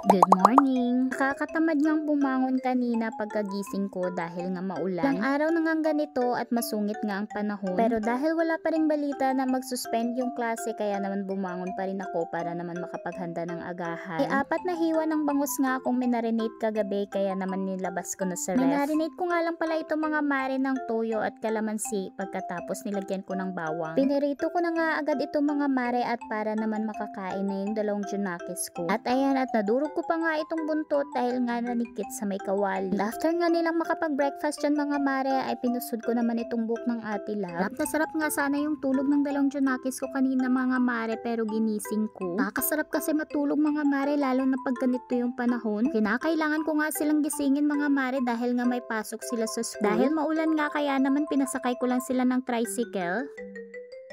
Good morning! Nakakatamad ngang bumangon kanina pagkagising ko dahil nga maulan. Ilang araw na ngang ganito at masungit nga ang panahon. Pero dahil wala pa ring balita na mag-suspend yung klase, kaya naman bumangon pa rin ako para naman makapaghanda ng agahan. Apat na hiwa ng bangus nga akong minarinate kagabi, kaya naman nilabas ko na sa ref. Minarinate ko nga lang pala ito mga mare ng toyo at kalamansi pagkatapos nilagyan ko ng bawang. Pinirito ko na nga agad ito mga mare at para naman makakain na yung dalawang junakis ko. At ayan, at nadurog ko pa nga itong buntot dahil nga nanikit sa may kawali. After nga nilang makapag-breakfast dyan mga mare, ay pinusod ko naman itong buhok ng ate love. Sarap nga sana yung tulog ng dalawang junakis ko kanina mga mare, pero ginising ko. Nakakasarap kasi matulog mga mare, lalo na pag ganito yung panahon. Kinakailangan ko nga silang gisingin mga mare dahil nga may pasok sila sa school. Dahil maulan nga, kaya naman pinasakay ko lang sila ng tricycle.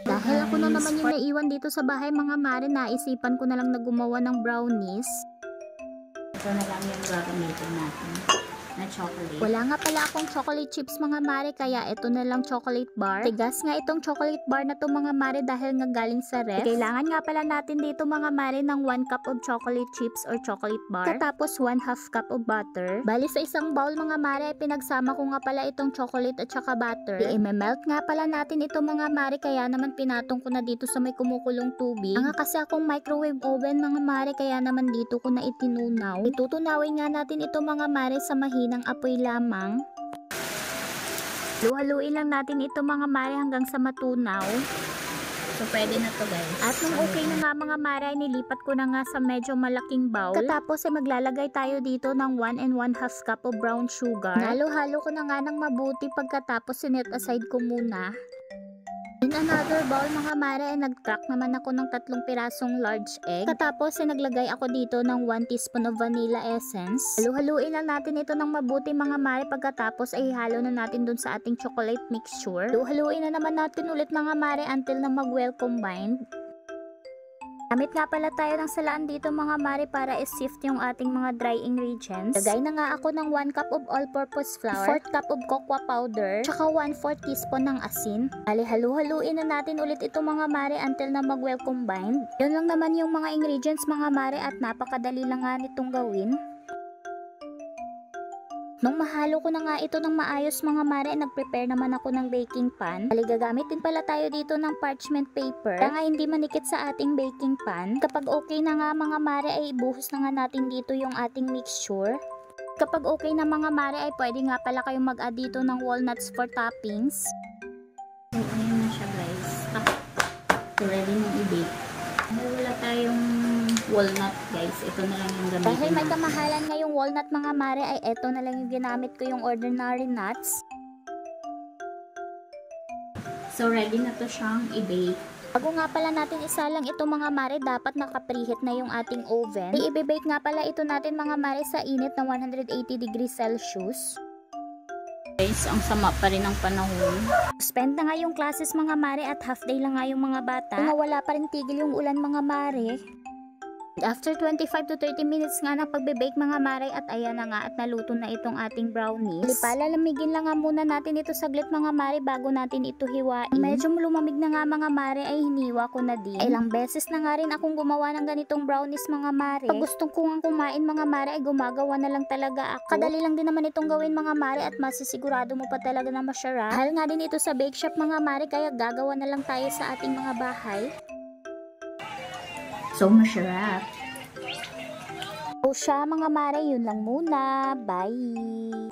Dahil ako na naman yung naiwan dito sa bahay mga mare, naisipan ko na lang na gumawa ng brownies. Ito na lang yung gagamitin natin na chocolate. Wala nga pala akong chocolate chips mga mare, kaya ito na lang chocolate bar. Tigas nga itong chocolate bar na to mga mare dahil nga galing sa ref. Kailangan nga pala natin dito mga mare ng 1 cup of chocolate chips or chocolate bar. Tapos 1/2 cup of butter. Bali sa isang bowl mga mare, pinagsama ko nga pala itong chocolate at saka butter. I-melt nga pala natin ito mga mare, kaya naman pinatong ko na dito sa may kumukulong tubig. Ang kasi akong microwave oven mga mare, kaya naman dito ko na itinunaw. Itutunawin nga natin ito mga mare sa mahinang apoy lamang. Haluin lang natin ito mga mare hanggang sa matunaw. So pwede na to guys. At nung okay na nga mga mare, nilipat ko na nga sa medyo malaking bowl. Katapos ay maglalagay tayo dito ng 1 1/2 cup of brown sugar. Halo-halo ko na nga ng mabuti, pagkatapos sinet aside ko muna. In another bowl mga mare, ay nag-crack naman ako ng 3 pirasong large egg. Katapos ay naglagay ako dito ng 1 teaspoon of vanilla essence. Halu-haluin lang natin ito ng mabuti mga mare, pagkatapos ay ihalo na natin dun sa ating chocolate mixture. Halu-haluin na naman natin ulit mga mare until na mag-well combined. Gamit nga pala tayo ng salaan dito mga mare para i-sift yung ating mga dry ingredients. Lagay na nga ako ng 1 cup of all-purpose flour, 4 cup of cocoa powder, tsaka 1/4 teaspoon ng asin. Halu-haluin na natin ulit ito mga mare until na mag-well combined. Yun lang naman yung mga ingredients mga mare, at napakadali lang nga nitong gawin. Nung mahalo ko na nga ito ng maayos mga mare, nag-prepare naman ako ng baking pan. Gagamit din pala tayo dito ng parchment paper para nga hindi manikit sa ating baking pan. Kapag okay na nga mga mare, ay ibuhos na nga natin dito yung ating mixture. Kapag okay na mga mare, ay pwede nga pala kayong mag-add dito ng walnuts for toppings. So ayun na siya guys. So ready nang i-bake. Wala tayong walnut guys, ito na lang yung gamitin. Dahil may kamahalan ngayong walnut mga mare, ay ito na lang yung ginamit ko, yung ordinary nuts. So ready na to siyang i-bake. Bago nga pala natin isalang ito mga mare, dapat naka-preheat na yung ating oven. I-bake nga pala ito natin mga mare sa init na 180 degrees Celsius. Guys, ang sama pa rin ng panahon. Spend na nga yung classes mga mare, at half day lang nga yung mga bata. Kung wala pa rin tigil yung ulan mga mare. After 25 to 30 minutes nga ng pagbe-bake mga mare, at ayan na nga, at naluto na itong ating brownies. Palalamigin lang nga muna natin ito saglit mga mare bago natin ito hiwain. Medyo lumamig na nga mga mare, ay hiniwa ko na din. Ilang beses na nga rin akong gumawa ng ganitong brownies mga mare. Pag gustong ko nga kumain mga mare, ay gumagawa na lang talaga ako. Kadali lang din naman itong gawin mga mare, at masisigurado mo pa talaga na masyarap. Mahal nga din ito sa bake shop mga mare, kaya gagawa na lang tayo sa ating mga bahay. So masarap. O siya mga mare, yun lang muna. Bye!